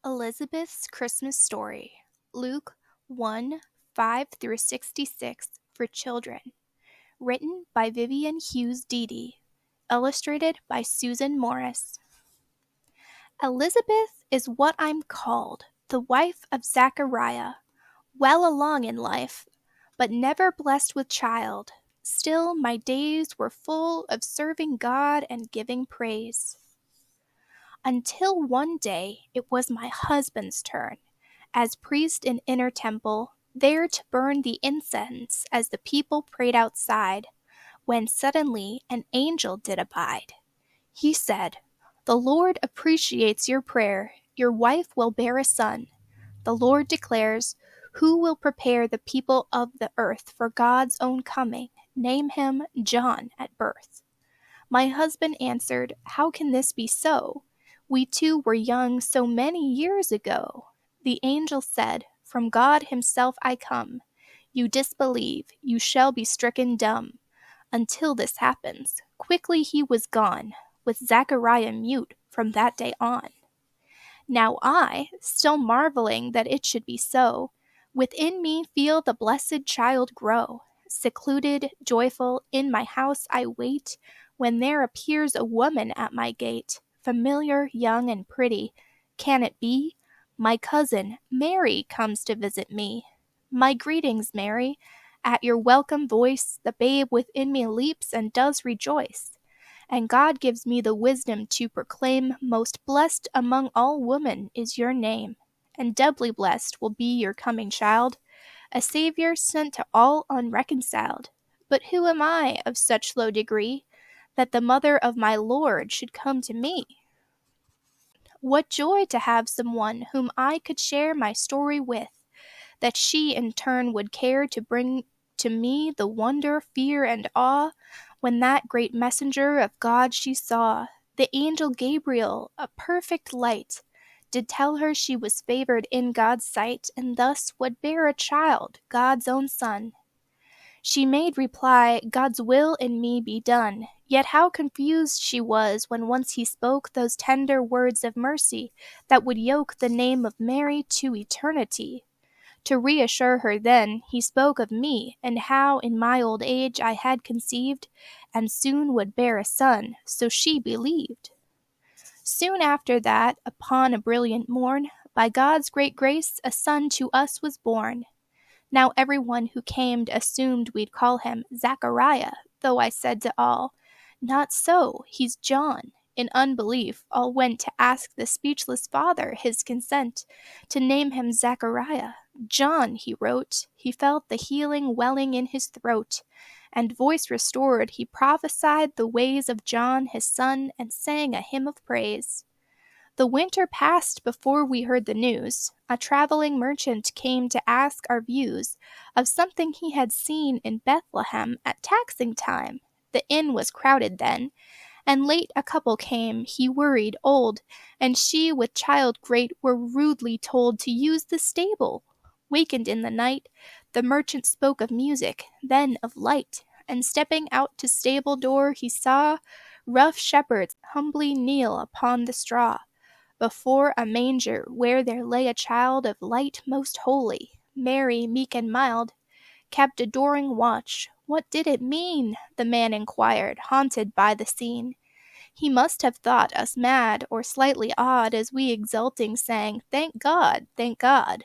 Elizabeth's Christmas Story, Luke 1 5 through 66 for children. Written by Vivian Hughes Dede. Illustrated by Susan Morris. Elizabeth is what I'm called, the wife of Zachariah, well along in life, but never blessed with child. Still, my days were full of serving God and giving praise. Until one day it was my husband's turn, as priest in inner temple, there to burn the incense as the people prayed outside, when suddenly an angel did abide. He said, "The Lord appreciates your prayer. Your wife will bear a son. The Lord declares, who will prepare the people of the earth for God's own coming? Name him John at birth." My husband answered, "How can this be so? We two were young so many years ago." The angel said, "From God himself I come. You disbelieve, you shall be stricken dumb. Until this happens." Quickly he was gone, with Zachariah mute from that day on. Now I, still marveling that it should be so, within me feel the blessed child grow. Secluded, joyful, in my house I wait, when there appears a woman at my gate, familiar, young, and pretty. Can it be? My cousin, Mary, comes to visit me. My greetings, Mary. At your welcome voice, the babe within me leaps and does rejoice. And God gives me the wisdom to proclaim, most blessed among all women is your name, and doubly blessed will be your coming child, a Savior sent to all unreconciled. But who am I of such low degree, that the mother of my Lord should come to me? What joy to have someone whom I could share my story with, that she in turn would care to bring to me the wonder, fear, and awe, when that great messenger of God she saw, the angel Gabriel, a perfect light, did tell her she was favored in God's sight, and thus would bear a child, God's own son. She made reply, "God's will in me be done." Yet how confused she was when once he spoke those tender words of mercy that would yoke the name of Mary to eternity. To reassure her then, he spoke of me, and how in my old age I had conceived, and soon would bear a son, so she believed. Soon after that, upon a brilliant morn, by God's great grace, a son to us was born. Now everyone who came assumed we'd call him Zachariah, though I said to all, "Not so, he's John." In unbelief, all went to ask the speechless father his consent to name him Zachariah. "John," he wrote. He felt the healing welling in his throat, and voice restored, he prophesied the ways of John his son, and sang a hymn of praise. The winter passed before we heard the news. A traveling merchant came to ask our views of something he had seen in Bethlehem at taxing time. The inn was crowded then, and late a couple came, he worried, old, and she with child great, were rudely told to use the stable. Wakened in the night, the merchant spoke of music, then of light, and stepping out to stable door he saw rough shepherds humbly kneel upon the straw, before a manger where there lay a child of light most holy. Mary, meek and mild, kept adoring watch. What did it mean? The man inquired, haunted by the scene. He must have thought us mad or slightly odd, as we exulting sang, "Thank God, thank God."